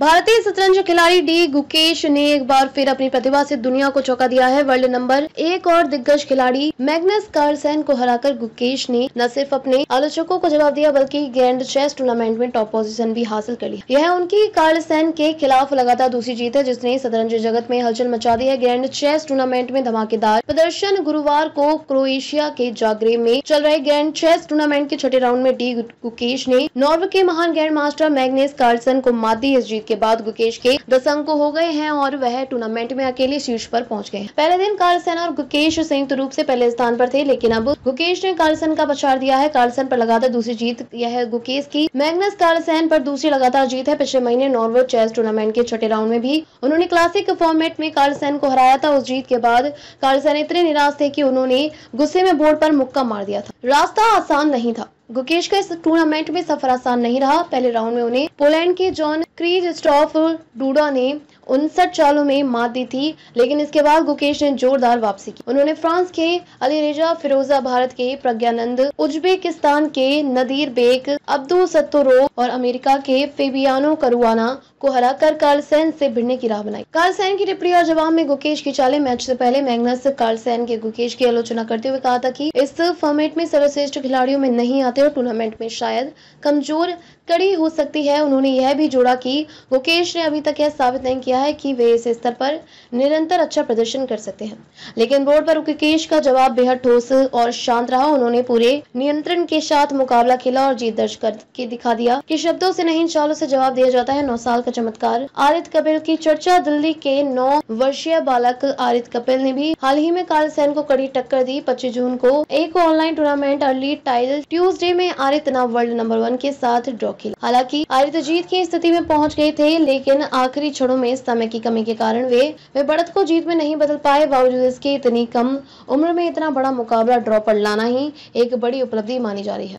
भारतीय शतरंज खिलाड़ी डी गुकेश ने एक बार फिर अपनी प्रतिभा से दुनिया को चौंका दिया है। वर्ल्ड नंबर 1 और दिग्गज खिलाड़ी मैग्नस कार्लसन को हराकर गुकेश ने न सिर्फ अपने आलोचकों को जवाब दिया बल्कि ग्रैंड चेस टूर्नामेंट में टॉप पोजीशन भी हासिल कर ली। यह उनकी कार्लसन के खिलाफ लगातार दूसरी जीत है जिसने शतरंज जगत में हलचल मचा दी है। ग्रैंड चेस टूर्नामेंट में धमाकेदार प्रदर्शन गुरुवार को क्रोएशिया के जाग्रेब में चल रहे ग्रैंड चेस टूर्नामेंट के छठे राउंड में डी गुकेश ने नॉर्वे के महान ग्रैंड मास्टर मैग्नस कार्लसन को मात दी। इस जीत के बाद गुकेश के 10 अंक हो गए हैं और वह टूर्नामेंट में अकेले शीर्ष पर पहुंच गए। पहले दिन कार्लसन और गुकेश संयुक्त रूप से पहले स्थान पर थे, लेकिन अब गुकेश ने कार्लसन का पछाड़ दिया है। कार्लसन पर लगातार दूसरी जीत यह गुकेश की मैग्नस कार्लसन पर दूसरी लगातार जीत है। पिछले महीने नॉर्वे चेस टूर्नामेंट के छठे राउंड में भी उन्होंने क्लासिक फॉर्मेट में कार्लसन को हराया था। उस जीत के बाद कार्लसन इतने निराश थे कि उन्होंने गुस्से में बोर्ड पर मुक्का मार दिया था। रास्ता आसान नहीं था। गुकेश का इस टूर्नामेंट में सफर आसान नहीं रहा। पहले राउंड में उन्हें पोलैंड के जॉन क्रिजस्टॉफ डूडा ने 59 चालों में मात दी थी, लेकिन इसके बाद गुकेश ने जोरदार वापसी की। उन्होंने फ्रांस के अलीरेजा फिरोजा, भारत के प्रज्ञानंद, उज्बेकिस्तान के नदीर बेक, अब्दुल सत्तोरोव और अमेरिका के फेबियानो करुआना को हराकर कार्लसन से भिड़ने की राह बनाई। कार्लसन की टिप्पणी और जवाब में गुकेश की चालें। मैच से पहले मैग्नस कार्लसन के गुकेश की आलोचना करते हुए कहा था कि इस फॉर्मेट में सर्वश्रेष्ठ खिलाड़ियों में नहीं आते और टूर्नामेंट में शायद कमजोर कड़ी हो सकती है। उन्होंने यह भी जोड़ा कि गुकेश ने अभी तक यह साबित नहीं किया है कि वे इस स्तर पर निरंतर अच्छा प्रदर्शन कर सकते हैं, लेकिन बोर्ड पर गुकेश का जवाब बेहद ठोस और शांत रहा। उन्होंने पूरे नियंत्रण के साथ मुकाबला खेला और जीत दर्ज करके दिखा दिया कि शब्दों से नहीं चालों से जवाब दिया जाता है। 9 साल का चमत्कार आदित्य कपिल की चर्चा। दिल्ली के 9 वर्षीय बालक आदित्य कपिल ने भी हाल ही में कार्लसन को कड़ी टक्कर दी। 25 जून को एक online tournament early tile Tuesday में आदित्य ने वर्ल्ड नंबर 1 के साथ ड्रॉ खेला। हालांकि आदित्य जीत की स्थिति में पहुंच गए थे, लेकिन आखिरी क्षणों में समय की कमी के कारण वे बढ़त को जीत में नहीं बदल पाए। बावजूद इसके इतनी कम उम्र में इतना बड़ा मुकाबला ड्रॉ पर लाना ही एक बड़ी उपलब्धि मानी जा रही है।